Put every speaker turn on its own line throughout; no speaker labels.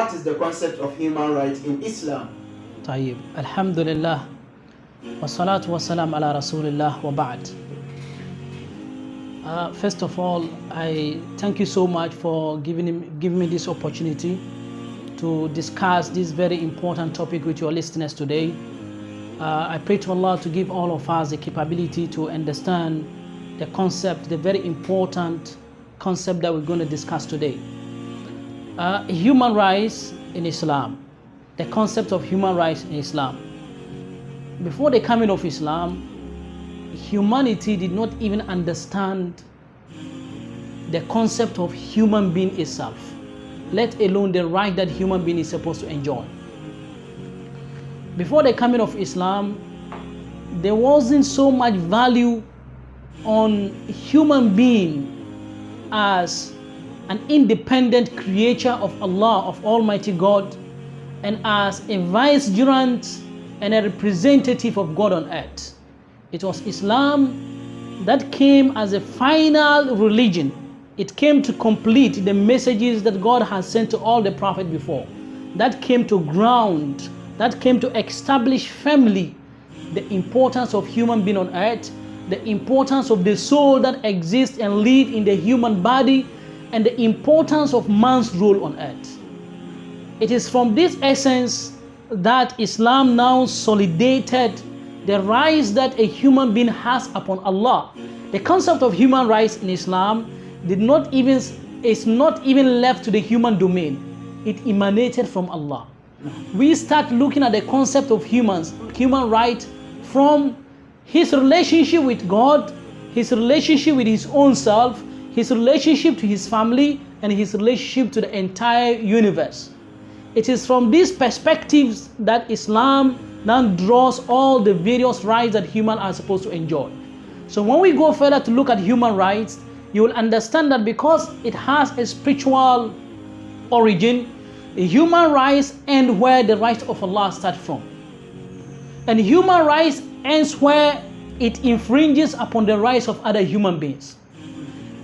what is the concept of human rights in Islam?
طيب الحمد لله والصلاة والسلام على رسول الله وبعد. First of all, I thank you so much for giving me this opportunity to discuss this very important topic with your listeners today. I pray to Allah to give all of us the capability to understand the concept, the very important concept that we're going to discuss today. Human rights in Islam, the concept of human rights in Islam. Before the coming of Islam, humanity did not even understand the concept of human being itself, let alone the right that human being is supposed to enjoy. Before the coming of Islam, there wasn't so much value on human being as an independent creature of Allah, of Almighty God, and as a vicegerent and a representative of God on earth. It was Islam that came as a final religion. It came to complete the messages that God has sent to all the prophets before. That came to ground, that came to establish firmly the importance of human being on earth, the importance of the soul that exists and lives in the human body, and the importance of man's role on earth. It is from this essence that Islam now solidated the rights that a human being has upon Allah. The concept of human rights in Islam is not even left to the human domain. It emanated from Allah. We start looking at the concept of human right from his relationship with God, his relationship with his own self, his relationship to his family, and his relationship to the entire universe. It is from these perspectives that Islam now draws all the various rights that humans are supposed to enjoy. So when we go further to look at human rights, you will understand that because it has a spiritual origin, human rights end where the rights of Allah start from. And human rights ends where it infringes upon the rights of other human beings.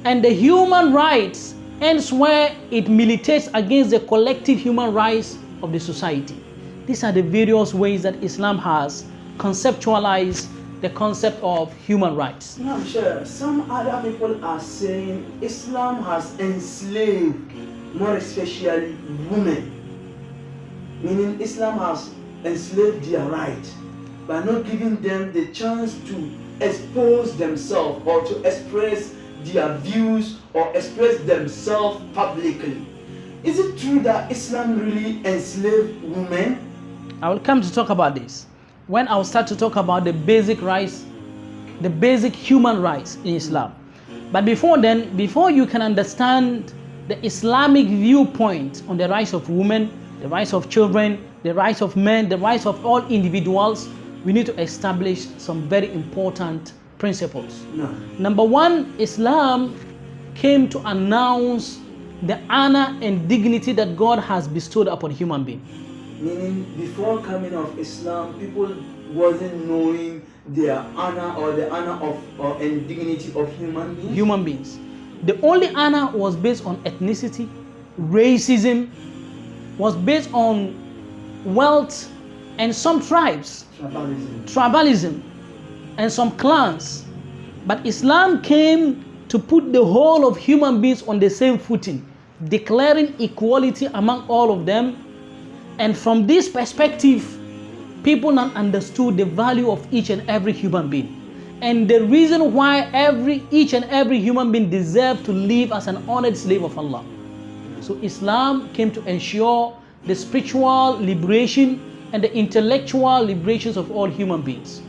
And the human rights ends where it militates against the collective human rights of the society. These are the various ways that Islam has conceptualized the concept of human rights.
No, sure. Some other people are saying Islam has enslaved, more especially women. Meaning Islam has enslaved their right by not giving them the chance to expose themselves or to express their views or express themselves publicly. Is it true that Islam really enslaved women?
I will come to talk about this when I will start to talk about the basic rights, the basic human rights in Islam. But before then, before you can understand the Islamic viewpoint on the rights of women, the rights of children, the rights of men, the rights of all individuals, we need to establish some very important principles.
No.
Number one, Islam came to announce the honor and dignity that God has bestowed upon human beings.
Meaning, before coming of Islam, people wasn't knowing their honor or the honor of and dignity of human beings.
Human beings. The only honor was based on ethnicity, racism, was based on wealth, and some tribes, tribalism, and some clans. But Islam came to put the whole of human beings on the same footing, declaring equality among all of them. And from this perspective, people now understood the value of each and every human being, and the reason why each and every human being deserves to live as an honored slave of Allah. So Islam came to ensure the spiritual liberation and the intellectual liberations of all human beings.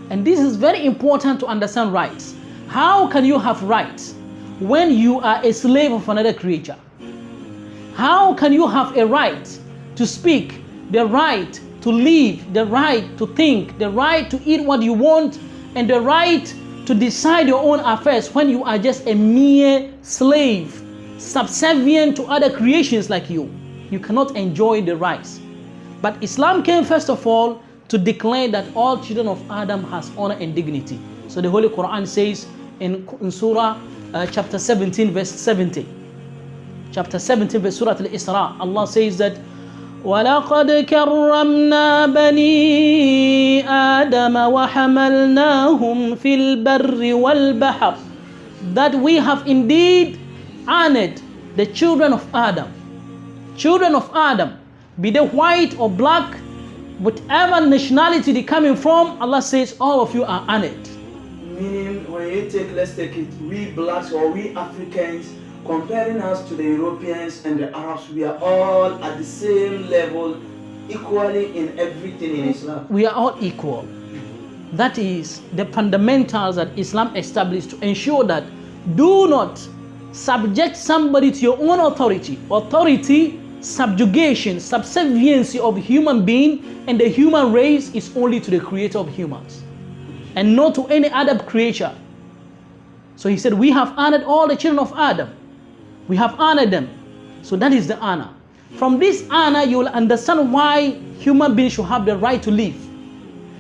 And this is very important to understand rights. How can you have rights when you are a slave of another creature? How can you have a right to speak, the right to live, the right to think, the right to eat what you want, and the right to decide your own affairs when you are just a mere slave, subservient to other creations like you? You cannot enjoy the rights. But Islam came first of all to declare that all children of Adam has honor and dignity. So the Holy Quran says in Surah chapter 17 verse 70, chapter 17, verse Surah Al-Isra, Allah says that وَلَقَدْ كَرَّمْنَا بَنِي آدَمَ وَحَمَلْنَاهُمْ فِي الْبَرِّ وَالْبَحْرِ, that we have indeed honored the children of Adam. Children of Adam, be they white or black, whatever nationality they coming from, Allah says all of you are honored.
Meaning, when you take, let's take it, we blacks or we Africans, comparing us to the Europeans and the Arabs, we are all at the same level, equally in everything in Islam.
We are all equal. That is the fundamentals that Islam established to ensure that do not subject somebody to your own authority. Authority, subjugation, subserviency of human being and the human race is only to the creator of humans and not to any other creature. So he said, we have honored all the children of Adam. We have honored them. So that is the honor. From this honor, you will understand why human beings should have the right to live.